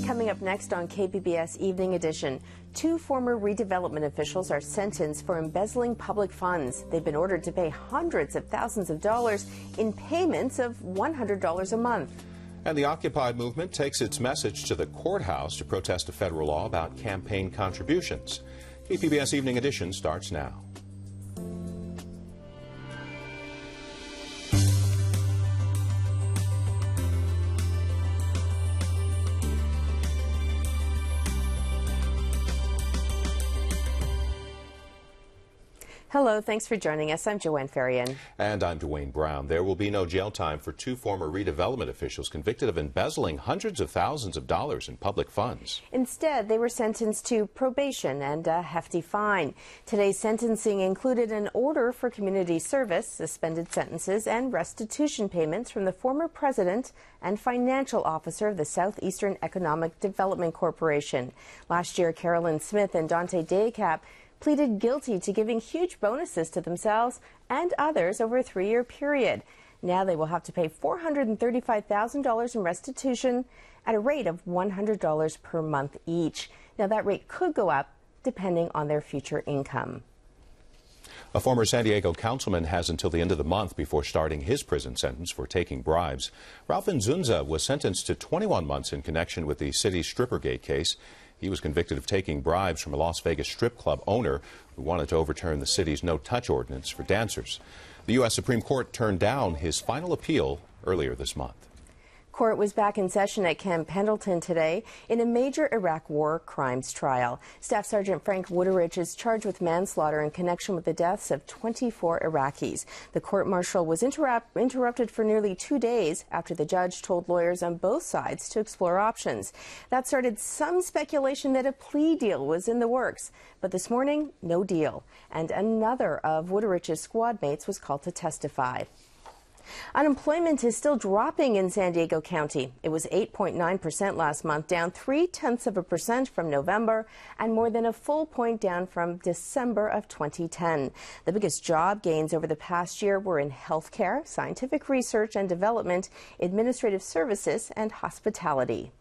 Coming up next on KPBS Evening Edition, 2 former redevelopment officials are sentenced for embezzling public funds. They've been ordered to pay hundreds of thousands of dollars in payments of $100 a month. And the Occupy movement takes its message to the courthouse to protest a federal law about campaign contributions. KPBS Evening Edition starts now. Hello, thanks for joining us. I'm Joanne Ferrian. And I'm Dwayne Brown. There will be no jail time for 2 former redevelopment officials convicted of embezzling hundreds of thousands of dollars in public funds. Instead, they were sentenced to probation and a hefty fine. Today's sentencing included an order for community service, suspended sentences, and restitution payments from the former president and financial officer of the Southeastern Economic Development Corporation. Last year, Carolyn Smith and Dante Daycap pleaded guilty to giving huge bonuses to themselves and others over a 3-year period. Now they will have to pay $435,000 in restitution at a rate of $100 per month each. Now that rate could go up depending on their future income. A former San Diego councilman has until the end of the month before starting his prison sentence for taking bribes. Ralph Nzunza was sentenced to 21 months in connection with the city's Strippergate case. He was convicted of taking bribes from a Las Vegas strip club owner who wanted to overturn the city's no-touch ordinance for dancers. The U.S. Supreme Court turned down his final appeal earlier this month. Court was back in session at Camp Pendleton today in a major Iraq War crimes trial. Staff Sergeant Frank Wooderich is charged with manslaughter in connection with the deaths of 24 Iraqis. The court-martial was interrupted for nearly 2 days after the judge told lawyers on both sides to explore options. That started some speculation that a plea deal was in the works. But this morning, no deal. And another of Wooderich's squad mates was called to testify. Unemployment is still dropping in San Diego County. It was 8.9% last month, down 0.3% from November, and more than a full point down from December of 2010. The biggest job gains over the past year were in healthcare, scientific research and development, administrative services, and hospitality.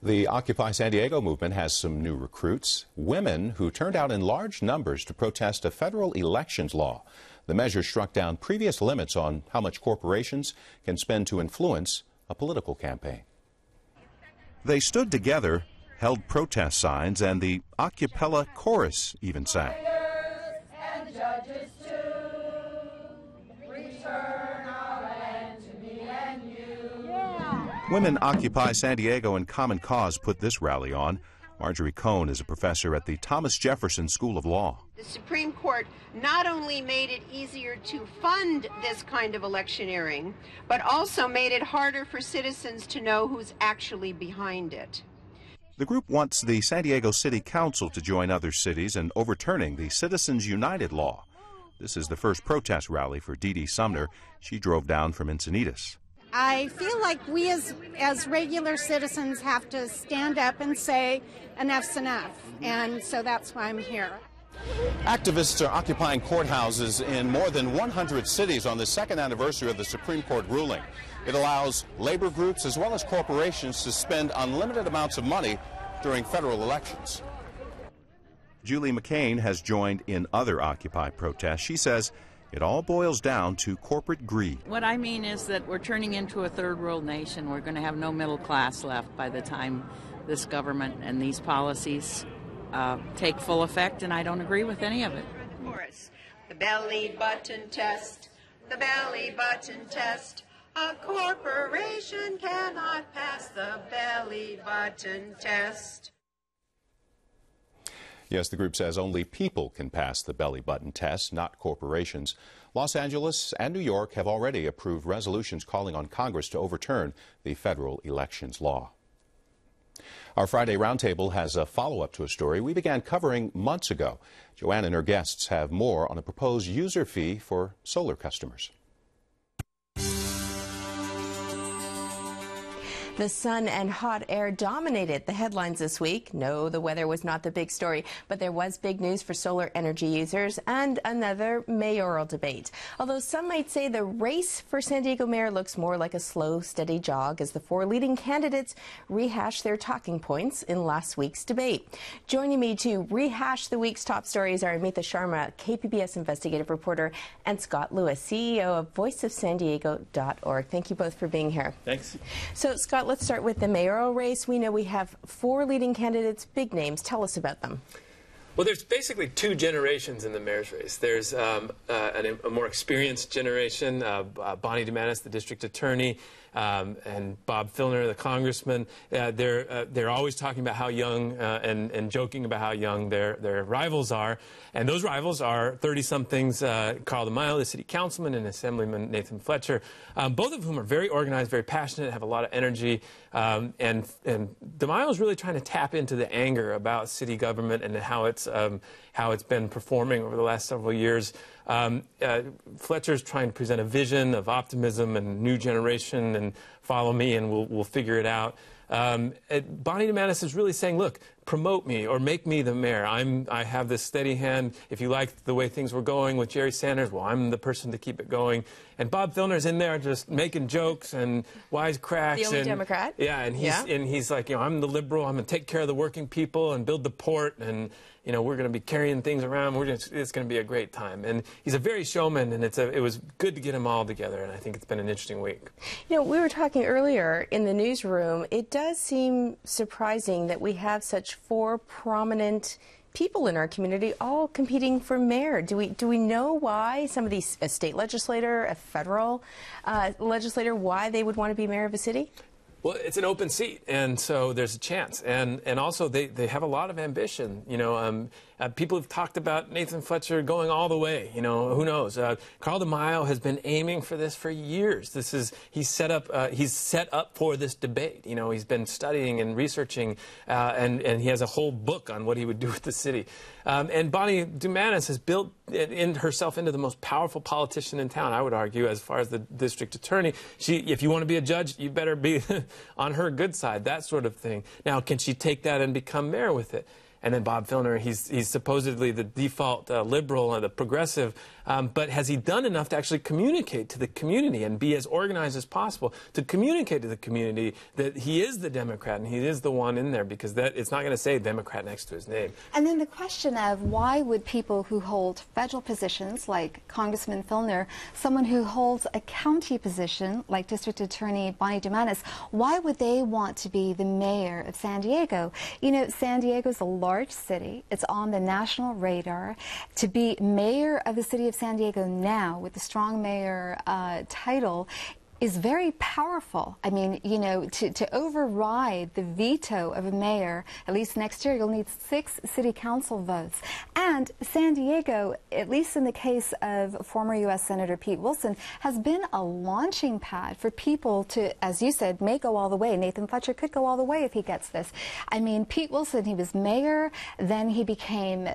The Occupy San Diego movement has some new recruits, women who turned out in large numbers to protest a federal elections law. The measure struck down previous limits on how much corporations can spend to influence a political campaign. They stood together, held protest signs, and the a cappella chorus even sang. And judges too, return our land to me and you. Yeah. Women Occupy San Diego and Common Cause put this rally on. Marjorie Cohn is a professor at the Thomas Jefferson School of Law. The Supreme Court not only made it easier to fund this kind of electioneering, but also made it harder for citizens to know who's actually behind it. The group wants the San Diego City Council to join other cities in overturning the Citizens United law. This is the first protest rally for Dee Dee Sumner. She drove down from Encinitas. I feel like we as regular citizens have to stand up and say enough's enough, and so that's why I'm here. Activists are occupying courthouses in more than 100 cities on the second anniversary of the Supreme Court ruling. It allows labor groups as well as corporations to spend unlimited amounts of money during federal elections. Julie McCain has joined in other Occupy protests. She says it all boils down to corporate greed. What I mean is that we're turning into a third world nation. We're going to have no middle class left by the time this government and these policies take full effect, and I don't agree with any of it. The belly button test, the belly button test. A corporation cannot pass the belly button test. Yes, the group says only people can pass the belly button test, not corporations. Los Angeles and New York have already approved resolutions calling on Congress to overturn the federal elections law. Our Friday Roundtable has a follow-up to a story we began covering months ago. Joanne and her guests have more on a proposed user fee for solar customers. The sun and hot air dominated the headlines this week. No, the weather was not the big story, but there was big news for solar energy users and another mayoral debate. Although some might say the race for San Diego mayor looks more like a slow, steady jog as the four leading candidates rehash their talking points in last week's debate. Joining me to rehash the week's top stories are Amita Sharma, KPBS investigative reporter, and Scott Lewis, CEO of voiceofsandiego.org. Thank you both for being here. Thanks. So, Scott, let's start with the mayoral race. We know we have four leading candidates, big names. Tell us about them. Well, there's basically two generations in the mayor's race. There's a more experienced generation, Bonnie DeMantis, the district attorney, and Bob Filner, the congressman. They're always talking about how young and joking about how young their rivals are. And those rivals are 30-somethings, Carl DeMaio, the city councilman, and Assemblyman Nathan Fletcher, both of whom are very organized, very passionate, have a lot of energy. And DeMaio is really trying to tap into the anger about city government and how it's been performing over the last several years. Fletcher's trying to present a vision of optimism and new generation and follow me and we'll figure it out. Bonnie DeMantis is really saying, look, promote me or make me the mayor. I have this steady hand. If you like the way things were going with Jerry Sanders, well, I'm the person to keep it going. And Bob Filner's in there just making jokes and wisecracks. The only Democrat. Yeah, and he's like, I'm the liberal. I'm going to take care of the working people and build the port and we're going to be carrying things around. It's going to be a great time. And he's a very showman, and it was good to get them all together, and I think it's been an interesting week. We were talking earlier in the newsroom. It does seem surprising that we have such four prominent people in our community all competing for mayor. Do we know why some of these, a state legislator, a federal legislator, why they would want to be mayor of a city? Well, it's an open seat, and so there's a chance. And also, they have a lot of ambition. People have talked about Nathan Fletcher going all the way. Who knows? Carl DeMaio has been aiming for this for years. He's set up for this debate. He's been studying and researching, and he has a whole book on what he would do with the city. And Bonnie DeMantis has built herself into the most powerful politician in town, I would argue, as far as the district attorney. If you want to be a judge, you better be on her good side, that sort of thing. Now, can she take that and become mayor with it? And then Bob Filner, he's supposedly the default liberal and the progressive, but has he done enough to actually communicate to the community and be as organized as possible to communicate to the community that he is the Democrat and he is the one in there, because it's not going to say Democrat next to his name. And then the question of why would people who hold federal positions like Congressman Filner, someone who holds a county position like District Attorney Bonnie DeMantis, why would they want to be the mayor of San Diego? San Diego's a large city. It's on the national radar. To be mayor of the city of San Diego now with the strong mayor title is very powerful. I mean, to override the veto of a mayor, at least next year, you'll need 6 city council votes. And San Diego, at least in the case of former U.S. Senator Pete Wilson, has been a launching pad for people to, as you said, may go all the way. Nathan Fletcher could go all the way if he gets this. I mean, Pete Wilson, he was mayor, then he became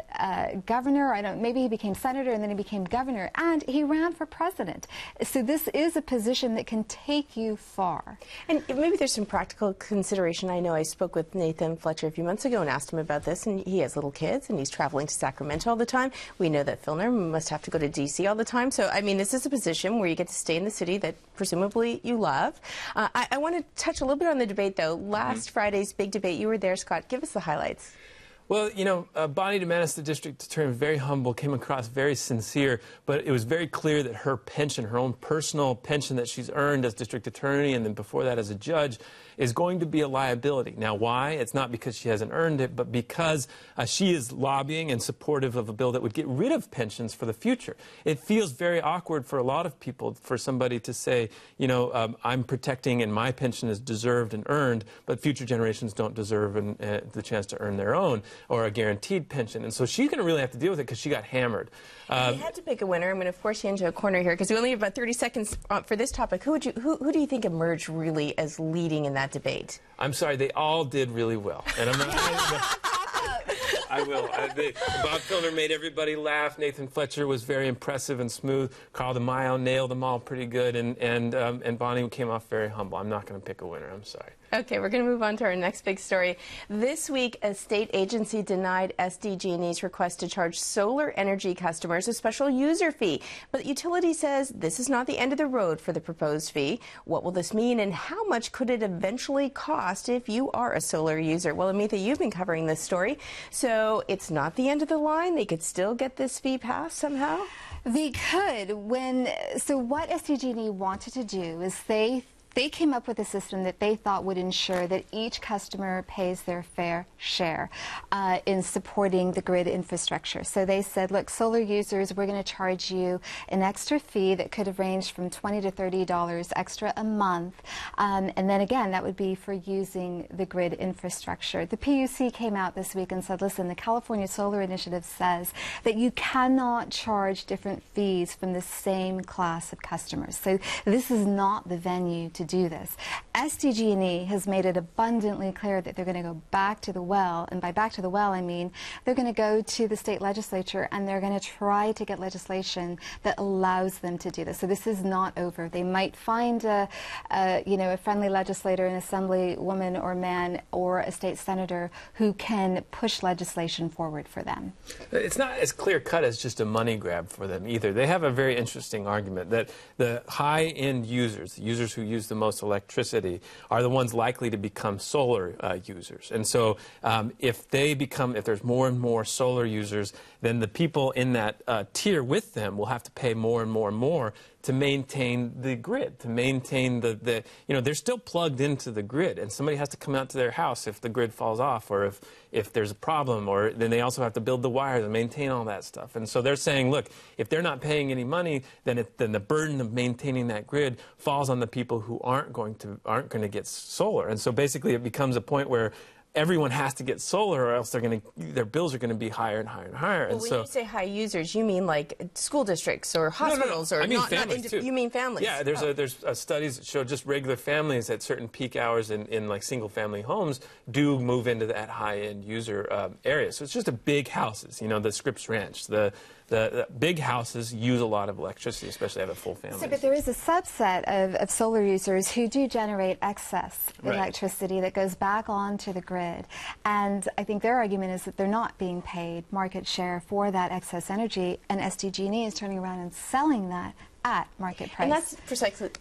governor. Maybe he became senator, and then he became governor, and he ran for president. So this is a position that can take you far. And maybe there's some practical consideration. I know I spoke with Nathan Fletcher a few months ago and asked him about this, and he has little kids and he's traveling to Sacramento all the time. We know that Filner must have to go to D.C. all the time. So, I mean, this is a position where you get to stay in the city that presumably you love. I want to touch a little bit on the debate, though. Last Friday's big debate, you were there, Scott. Give us the highlights. Well, Bonnie DeMantis, the district attorney, very humble, came across very sincere, but it was very clear that her pension, her own personal pension that she's earned as district attorney and then before that as a judge, is going to be a liability. Now, why? It's not because she hasn't earned it, but because she is lobbying and supportive of a bill that would get rid of pensions for the future. It feels very awkward for a lot of people for somebody to say, I'm protecting and my pension is deserved and earned, but future generations don't deserve the chance to earn their own or a guaranteed pension. And so she's going to really have to deal with it because she got hammered. You had to pick a winner. I'm going to force you into a corner here because we only have about 30 seconds for this topic. Who do you think emerged really as leading in that debate? I'm sorry, they all did really well. And I'm not, I will. Bob Filner made everybody laugh. Nathan Fletcher was very impressive and smooth. Carl DeMaio nailed them all pretty good. And Bonnie came off very humble. I'm not going to pick a winner. I'm sorry. Okay, we're going to move on to our next big story. This week, a state agency denied SDG&E's request to charge solar energy customers a special user fee. But the utility says this is not the end of the road for the proposed fee. What will this mean, and how much could it eventually cost if you are a solar user? Well, Amitha, you've been covering this story. So it's not the end of the line. They could still get this fee passed somehow? They could. So what SDG&E wanted to do is they came up with a system that they thought would ensure that each customer pays their fair share in supporting the grid infrastructure. So they said, look, solar users, we're going to charge you an extra fee that could have ranged from $20 to $30 extra a month. And then again, that would be for using the grid infrastructure. The PUC came out this week and said, listen, the California Solar Initiative says that you cannot charge different fees from the same class of customers. So this is not the venue to do this. SDG&E has made it abundantly clear that they're going to go back to the well, and by back to the well I mean they're going to go to the state legislature and they're going to try to get legislation that allows them to do this. So this is not over. They might find a friendly legislator, an assemblywoman or man or a state senator who can push legislation forward for them. It's not as clear-cut as just a money grab for them either. They have a very interesting argument that the high-end users, the users who use the most electricity, are the ones likely to become solar users. And so if there's more and more solar users, then the people in that tier with them will have to pay more and more and more to maintain the grid, to maintain they're still plugged into the grid, and somebody has to come out to their house if the grid falls off, or if there's a problem, or then they also have to build the wires and maintain all that stuff. And so they're saying, look, if they're not paying any money, then the burden of maintaining that grid falls on the people who aren't going to get solar. And so basically it becomes a point where everyone has to get solar, or else their bills are going to be higher and higher and higher. Well, and when so you say high users, you mean like school districts or hospitals, no. or I mean not families too. You mean families? Yeah, there's studies that show just regular families at certain peak hours in like single-family homes do move into that high-end user area. So it's just a big houses, the Scripps Ranch, the big houses use a lot of electricity, especially have a full family. So, but there is a subset of solar users who do generate excess electricity that goes back onto the grid. And I think their argument is that they're not being paid market share for that excess energy, and SDG&E is turning around and selling that at market price. And that's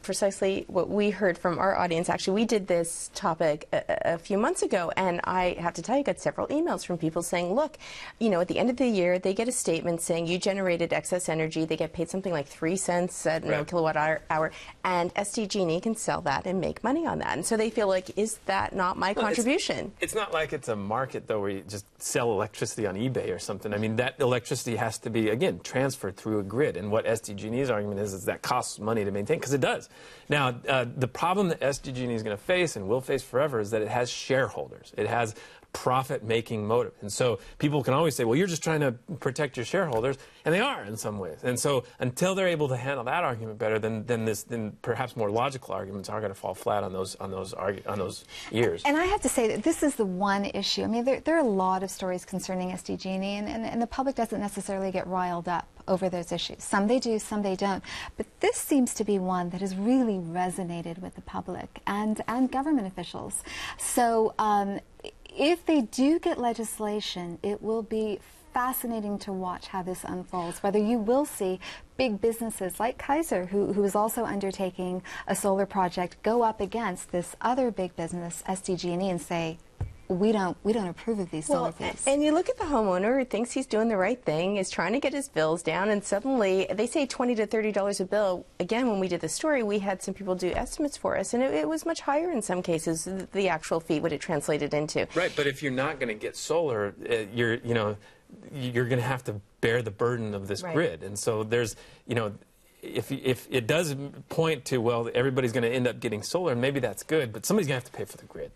precisely what we heard from our audience. Actually, we did this topic a few months ago, and I have to tell you, I got several emails from people saying, look, at the end of the year, they get a statement saying you generated excess energy. They get paid something like 3 cents a kilowatt hour, and SDG&E can sell that and make money on that. And so they feel like, is that not my contribution? It's not like it's a market, though, where you just sell electricity on eBay or something. I mean, that electricity has to be, again, transferred through a grid. And what SDG&E's argument is that costs money to maintain, because it does. Now, the problem that SDG&E is going to face and will face forever is that it has shareholders. It has profit-making motive. And so people can always say, well, you're just trying to protect your shareholders, and they are in some ways. And so until they're able to handle that argument better, then perhaps more logical arguments are going to fall flat on those ears. And I have to say that this is the one issue. I mean, there are a lot of stories concerning SDG&E, and the public doesn't necessarily get riled up over those issues. Some they do, some they don't. But this seems to be one that has really resonated with the public and government officials. So if they do get legislation, it will be fascinating to watch how this unfolds, whether you will see big businesses like Kaiser, who is also undertaking a solar project, go up against this other big business, SDG&E, and say, we don't approve of these solar fees. And you look at the homeowner who thinks he's doing the right thing, is trying to get his bills down, and suddenly they say $20 to $30 a bill. Again, when we did the story, we had some people do estimates for us, and it was much higher in some cases, the actual fee, what it translated into. Right, but if you're not going to get solar, you're going to have to bear the burden of this grid. And so there's, if it does point to, well, everybody's going to end up getting solar, and maybe that's good, but somebody's going to have to pay for the grid.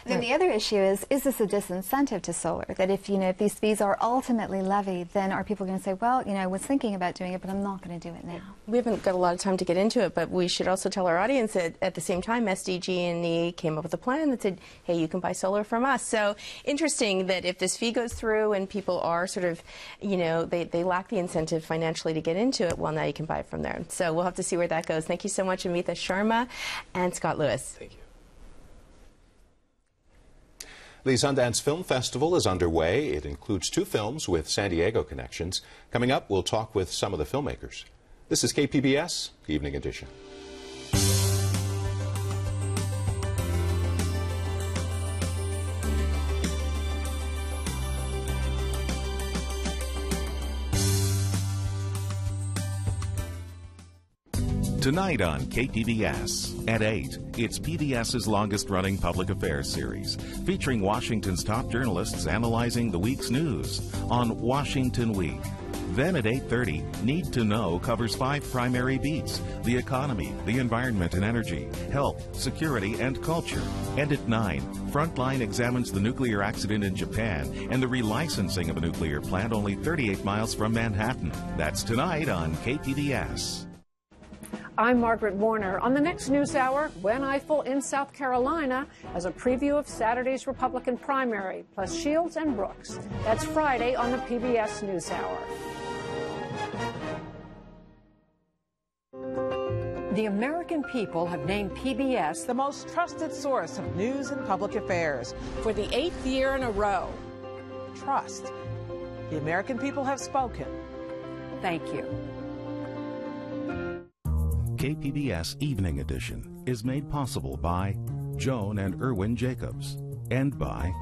Then the other issue is this a disincentive to solar? That if these fees are ultimately levied, then are people going to say, well, I was thinking about doing it, but I'm not going to do it now? We haven't got a lot of time to get into it, but we should also tell our audience that at the same time, SDG&E came up with a plan that said, hey, you can buy solar from us. So interesting that if this fee goes through and people are sort of, they lack the incentive financially to get into it, well, now you can buy it from there. So we'll have to see where that goes. Thank you so much, Amitha Sharma and Scott Lewis. Thank you. The Sundance Film Festival is underway. It includes 2 films with San Diego connections. Coming up, we'll talk with some of the filmmakers. This is KPBS Evening Edition. Tonight on KPBS at 8, it's PBS's longest-running public affairs series, featuring Washington's top journalists analyzing the week's news on Washington Week. Then at 8:30, Need to Know covers 5 primary beats: the economy, the environment and energy, health, security, and culture. And at 9, Frontline examines the nuclear accident in Japan and the relicensing of a nuclear plant only 38 miles from Manhattan. That's tonight on KPBS. I'm Margaret Warner. On the next News Hour, Gwen Ifill in South Carolina as a preview of Saturday's Republican primary, plus Shields and Brooks. That's Friday on the PBS News Hour. The American people have named PBS the most trusted source of news and public affairs for the 8th year in a row. Trust. The American people have spoken. Thank you. KPBS Evening Edition is made possible by Joan and Irwin Jacobs and by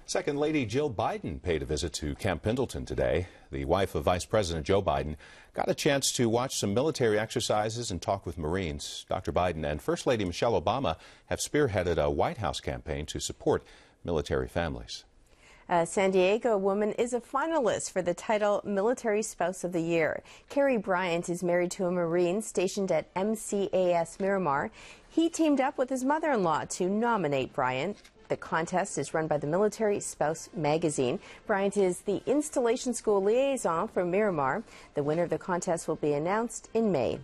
Second Lady Jill Biden paid a visit to Camp Pendleton today. The wife of Vice President Joe Biden got a chance to watch some military exercises and talk with Marines. Dr. Biden and First Lady Michelle Obama have spearheaded a White House campaign to support military families. A San Diego woman is a finalist for the title Military Spouse of the Year. Carrie Bryant is married to a Marine stationed at MCAS Miramar. He teamed up with his mother-in-law to nominate Bryant. The contest is run by the Military Spouse magazine. Bryant is the installation school liaison for Miramar. The winner of the contest will be announced in May.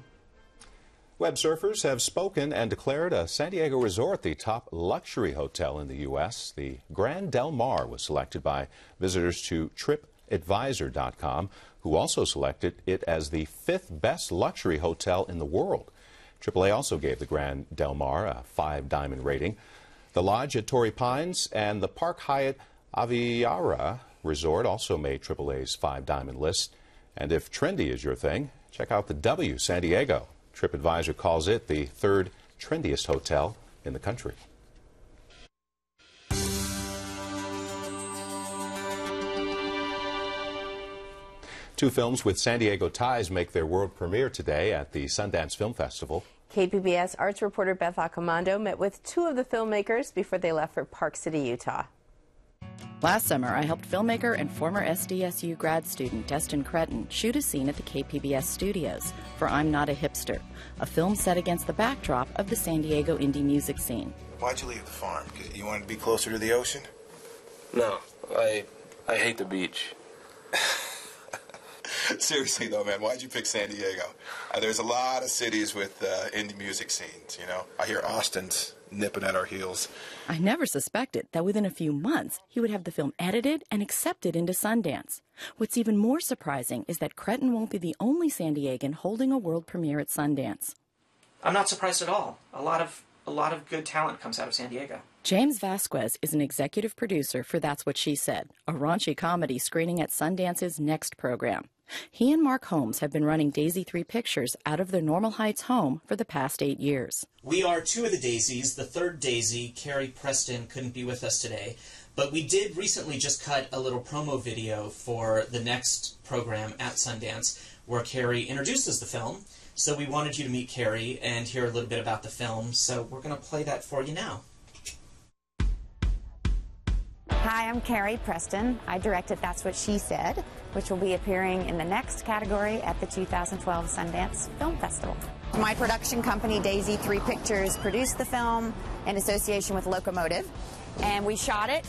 Web surfers have spoken and declared a San Diego resort the top luxury hotel in the U.S. The Grand Del Mar was selected by visitors to TripAdvisor.com, who also selected it as the 5th best luxury hotel in the world. AAA also gave the Grand Del Mar a 5-diamond rating. The Lodge at Torrey Pines and the Park Hyatt Aviara Resort also made AAA's 5-diamond list. And if trendy is your thing, check out the W San Diego. TripAdvisor calls it the 3rd trendiest hotel in the country. Two films with San Diego ties make their world premiere today at the Sundance Film Festival. KPBS arts reporter Beth Accomando met with 2 of the filmmakers before they left for Park City, Utah. Last summer, I helped filmmaker and former SDSU grad student Destin Cretton shoot a scene at the KPBS studios for I'm Not a Hipster, a film set against the backdrop of the San Diego indie music scene. Why'd you leave the farm? You wanted to be closer to the ocean? No, I hate the beach. Seriously, though, man, why'd you pick San Diego? There's a lot of cities with indie music scenes, you know. I hear Austin's nipping at our heels. I never suspected that within a few months, he would have the film edited and accepted into Sundance. What's even more surprising is that Cretton won't be the only San Diegan holding a world premiere at Sundance. I'm not surprised at all. A lot of good talent comes out of San Diego. James Vasquez is an executive producer for That's What She Said, a raunchy comedy screening at Sundance's Next program. He and Mark Holmes have been running Daisy 3 Pictures out of their Normal Heights home for the past 8 years. We are 2 of the Daisies. The 3rd Daisy, Carrie Preston, couldn't be with us today. But we did recently just cut a little promo video for the Next program at Sundance where Carrie introduces the film. So we wanted you to meet Carrie and hear a little bit about the film. So we're going to play that for you now. Hi, I'm Carrie Preston. I directed That's What She Said, which will be appearing in the Next category at the 2012 Sundance Film Festival. My production company, Daisy 3 Pictures, produced the film in association with Locomotive, and we shot it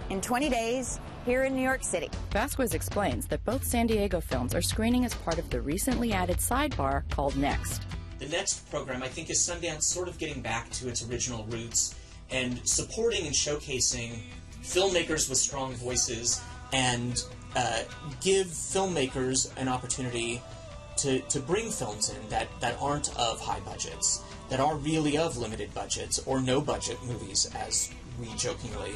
in 20 days here in New York City. Vasquez explains that both San Diego films are screening as part of the recently added sidebar called Next. The Next program, I think, is Sundance sort of getting back to its original roots and supporting and showcasing filmmakers with strong voices and give filmmakers an opportunity to bring films in that aren't of high budgets, that are really of limited budgets or no budget movies, as we jokingly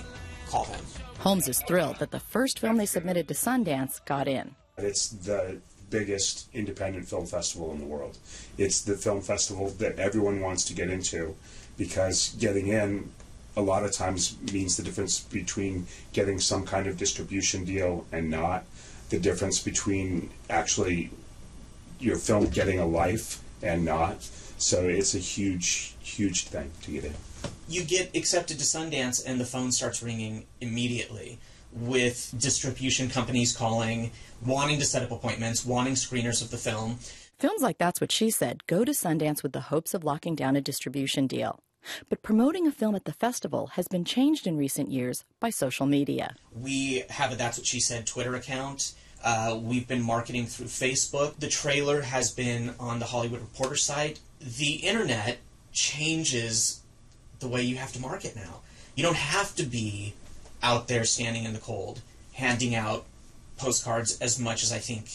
call them. Holmes is thrilled that the first film they submitted to Sundance got in. It's the biggest independent film festival in the world. It's the film festival that everyone wants to get into, because getting in a lot of times means the difference between getting some kind of distribution deal and not, the difference between actually your film getting a life and not. So it's a huge, huge thing to get in. You get accepted to Sundance and the phone starts ringing immediately, with distribution companies calling, wanting to set up appointments, wanting screeners of the film. Films like That's What She Said go to Sundance with the hopes of locking down a distribution deal. But promoting a film at the festival has been changed in recent years by social media. We have a That's What She Said Twitter account. We've been marketing through Facebook. The trailer has been on the Hollywood Reporter site. The internet changes the way you have to market now. You don't have to be out there standing in the cold, handing out postcards as much as I think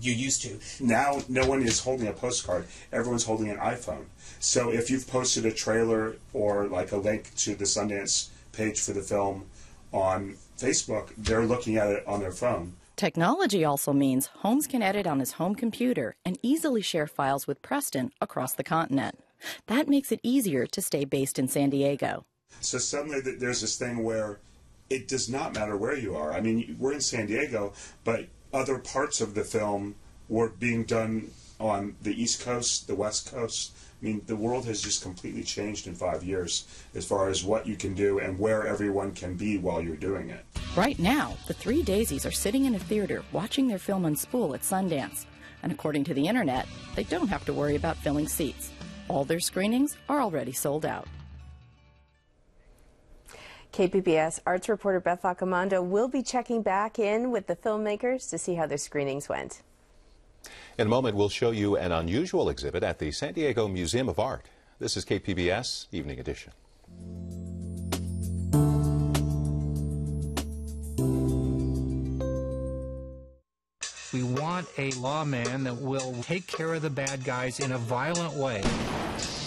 you used to. Now, no one is holding a postcard. Everyone's holding an iPhone. So if you've posted a trailer or like a link to the Sundance page for the film on Facebook, they're looking at it on their phone. Technology also means Holmes can edit on his home computer and easily share files with Preston across the continent. That makes it easier to stay based in San Diego. So suddenly there's this thing where it does not matter where you are. I mean, we're in San Diego, but other parts of the film were being done on the East Coast, the West Coast. I mean, the world has just completely changed in 5 years as far as what you can do and where everyone can be while you're doing it. Right now, the three Daisies are sitting in a theater watching their film on spool at Sundance. And according to the internet, they don't have to worry about filling seats. All their screenings are already sold out. KPBS arts reporter Beth Accomando will be checking back in with the filmmakers to see how their screenings went. In a moment, we'll show you an unusual exhibit at the San Diego Museum of Art. This is KPBS Evening Edition. We want a lawman that will take care of the bad guys in a violent way.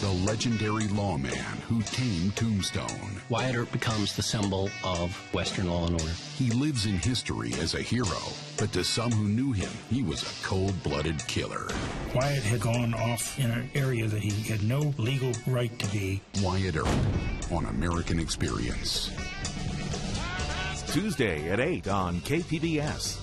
The legendary lawman who tamed Tombstone. Wyatt Earp becomes the symbol of Western law and order. He lives in history as a hero, but to some who knew him, he was a cold-blooded killer. Wyatt had gone off in an area that he had no legal right to be. Wyatt Earp on American Experience. Tuesday at 8 on KPBS.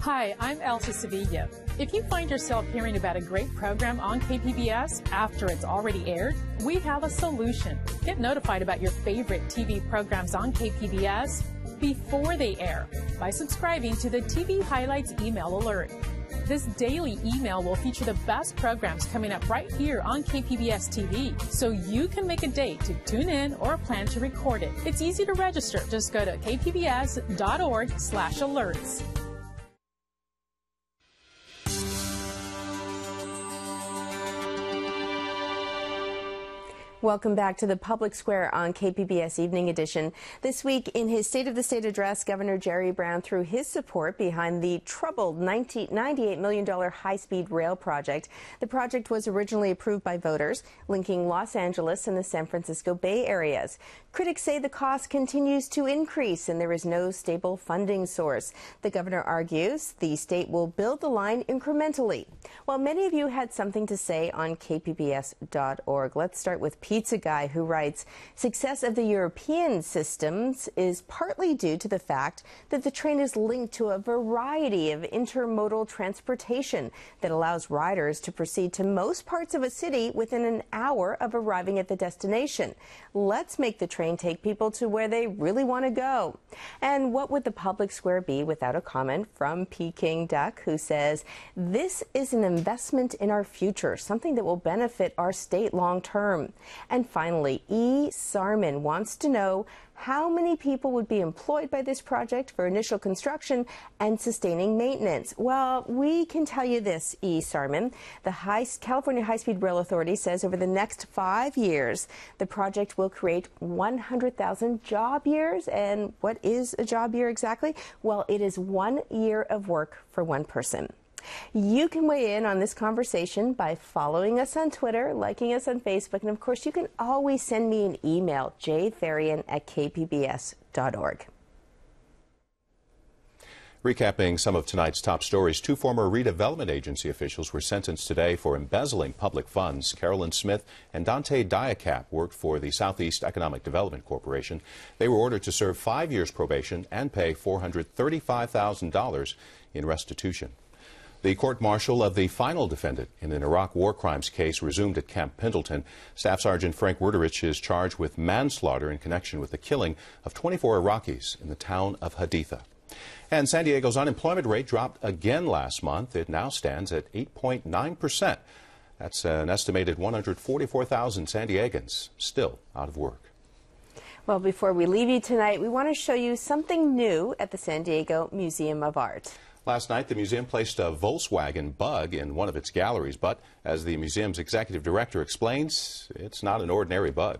Hi, I'm Elsa Sevilla. If you find yourself hearing about a great program on KPBS after it's already aired, we have a solution. Get notified about your favorite TV programs on KPBS before they air by subscribing to the TV Highlights email alert. This daily email will feature the best programs coming up right here on KPBS TV, so you can make a date to tune in or plan to record it. It's easy to register. Just go to kpbs.org/alerts. Welcome back to the Public Square on KPBS Evening Edition. This week, in his State of the State address, Governor Jerry Brown threw his support behind the troubled $98 million high-speed rail project. The project was originally approved by voters, linking Los Angeles and the San Francisco Bay areas. Critics say the cost continues to increase and there is no stable funding source. The governor argues the state will build the line incrementally. Well, many of you had something to say on kpbs.org. Let's start with Pizza Guy, who writes, success of the European systems is partly due to the fact that the train is linked to a variety of intermodal transportation that allows riders to proceed to most parts of a city within an hour of arriving at the destination. Let's make the train take people to where they really want to go. And what would the Public Square be without a comment from Peking Duck, who says, this is an investment in our future, something that will benefit our state long term. And finally, E. Sarman wants to know how many people would be employed by this project for initial construction and sustaining maintenance. Well, we can tell you this, E. Sarman. The California High-Speed Rail Authority says over the next 5 years, the project will create 100,000 job years. And what is a job year exactly? Well, it is 1 year of work for one person. You can weigh in on this conversation by following us on Twitter, liking us on Facebook, and of course you can always send me an email, jtherian@kpbs.org. Recapping some of tonight's top stories, 2 former redevelopment agency officials were sentenced today for embezzling public funds. Carolyn Smith and Dante Diacap worked for the Southeast Economic Development Corporation. They were ordered to serve 5 years probation and pay $435,000 in restitution. The court-martial of the final defendant in an Iraq war crimes case resumed at Camp Pendleton. Staff Sergeant Frank Wuterich is charged with manslaughter in connection with the killing of 24 Iraqis in the town of Haditha. And San Diego's unemployment rate dropped again last month. It now stands at 8.9%. That's an estimated 144,000 San Diegans still out of work. Well, before we leave you tonight, we want to show you something new at the San Diego Museum of Art. Last night, the museum placed a Volkswagen Bug in one of its galleries, but as the museum's executive director explains, it's not an ordinary bug.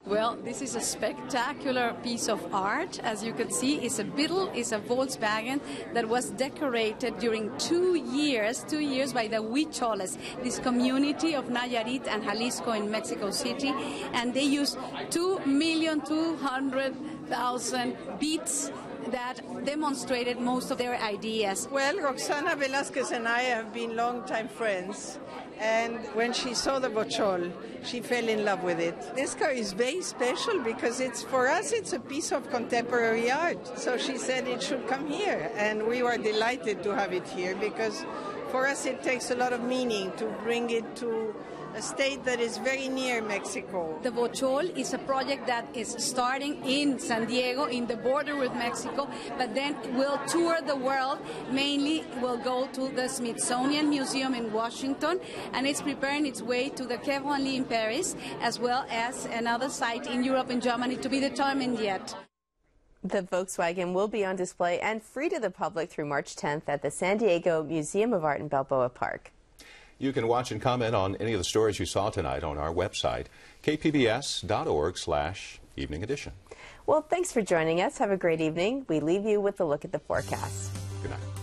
Well, this is a spectacular piece of art. As you can see, it's a Beetle, it's a Volkswagen that was decorated during 2 years by the Huicholes, this community of Nayarit and Jalisco in Mexico City, and they used 2,200,000 beads that demonstrated most of their ideas. Well, Roxana Velasquez and I have been longtime friends, and when she saw the Bochol, she fell in love with it. This car is very special because for us it's a piece of contemporary art. So she said it should come here, and we were delighted to have it here because for us it takes a lot of meaning to bring it to a state that is very near Mexico. The Bochol is a project that is starting in San Diego, in the border with Mexico, but then will tour the world. Mainly will go to the Smithsonian Museum in Washington, and it's preparing its way to the Quai Branly in Paris, as well as another site in Europe and Germany to be determined yet. The Volkswagen will be on display and free to the public through March 10th at the San Diego Museum of Art in Balboa Park. You can watch and comment on any of the stories you saw tonight on our website, kpbs.org/evening edition. Well, thanks for joining us. Have a great evening. We leave you with a look at the forecast. Good night.